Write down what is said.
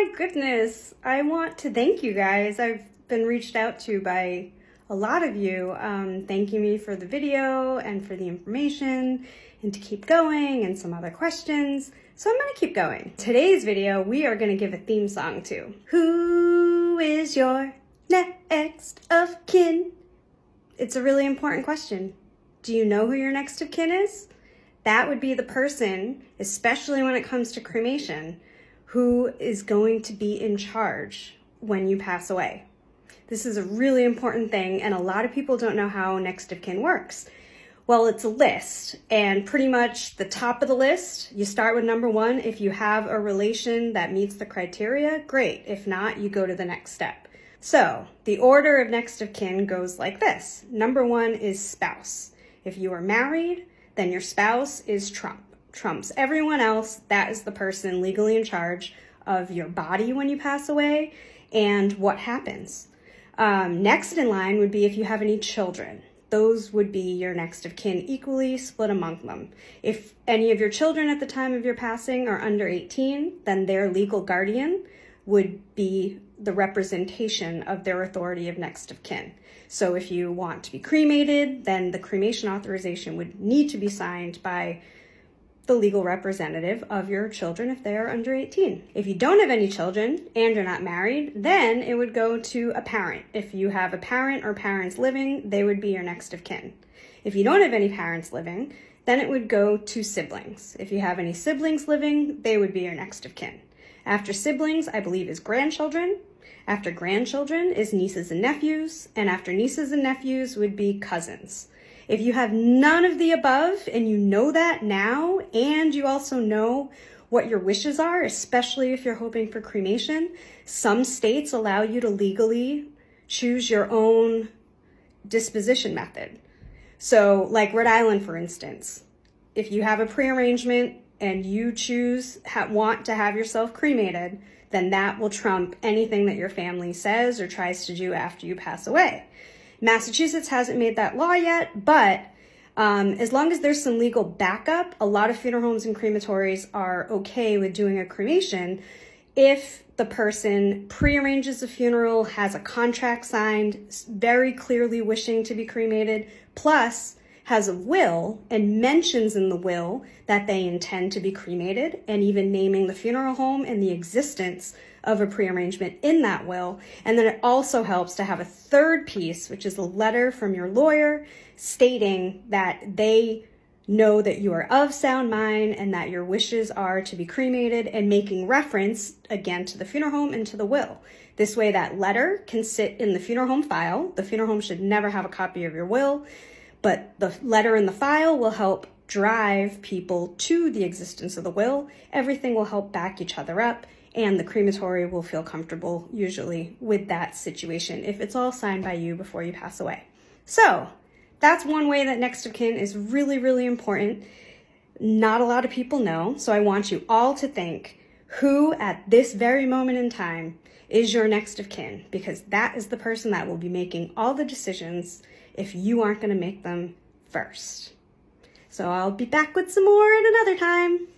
my goodness. I want to thank you guys. I've been reached out to by a lot of you thanking me for the video and for the information and to keep going and some other questions. So I'm going to keep going. Today's video, we are going to give a theme song to. Who is your next of kin? It's a really important question. Do you know who your next of kin is? That would be the person, especially when it comes to cremation, who is going to be in charge when you pass away. This is a really important thing, and a lot of people don't know how next of kin works. Well, it's a list, and pretty much the top of the list, you start with number 1. If you have a relation that meets the criteria, great. If not, you go to the next step. So the order of next of kin goes like this. Number 1 is spouse. If you are married, then your spouse is trumps everyone else. That is the person legally in charge of your body when you pass away and what happens. Next in line would be if you have any children. Those would be your next of kin, equally split among them. If any of your children at the time of your passing are under 18, then their legal guardian would be the representation of their authority of next of kin. So if you want to be cremated, then the cremation authorization would need to be signed by the legal representative of your children if they are under 18. If you don't have any children and you're not married, then it would go to a parent. If you have a parent or parents living, they would be your next of kin. If you don't have any parents living, then it would go to siblings. If you have any siblings living, they would be your next of kin. After siblings, I believe, is grandchildren. After grandchildren is nieces and nephews. And after nieces and nephews would be cousins. If you have none of the above and you know that now, and you also know what your wishes are, especially if you're hoping for cremation, some states allow you to legally choose your own disposition method. So like Rhode Island, for instance, if you have a prearrangement and you want to have yourself cremated, then that will trump anything that your family says or tries to do after you pass away. Massachusetts hasn't made that law yet, but as long as there's some legal backup, a lot of funeral homes and crematories are okay with doing a cremation if the person prearranges a funeral, has a contract signed, very clearly wishing to be cremated, plus has a will and mentions in the will that they intend to be cremated, and even naming the funeral home and the existence of a prearrangement in that will. And then it also helps to have a third piece, which is a letter from your lawyer stating that they know that you are of sound mind and that your wishes are to be cremated, and making reference again to the funeral home and to the will. This way that letter can sit in the funeral home file. The funeral home should never have a copy of your will, but the letter in the file will help drive people to the existence of the will. Everything will help back each other up, and the crematory will feel comfortable usually with that situation if it's all signed by you before you pass away. So that's one way that next of kin is really, really important. Not a lot of people know, so I want you all to think who at this very moment in time is your next of kin, because that is the person that will be making all the decisions if you aren't going to make them first. So I'll be back with some more at another time.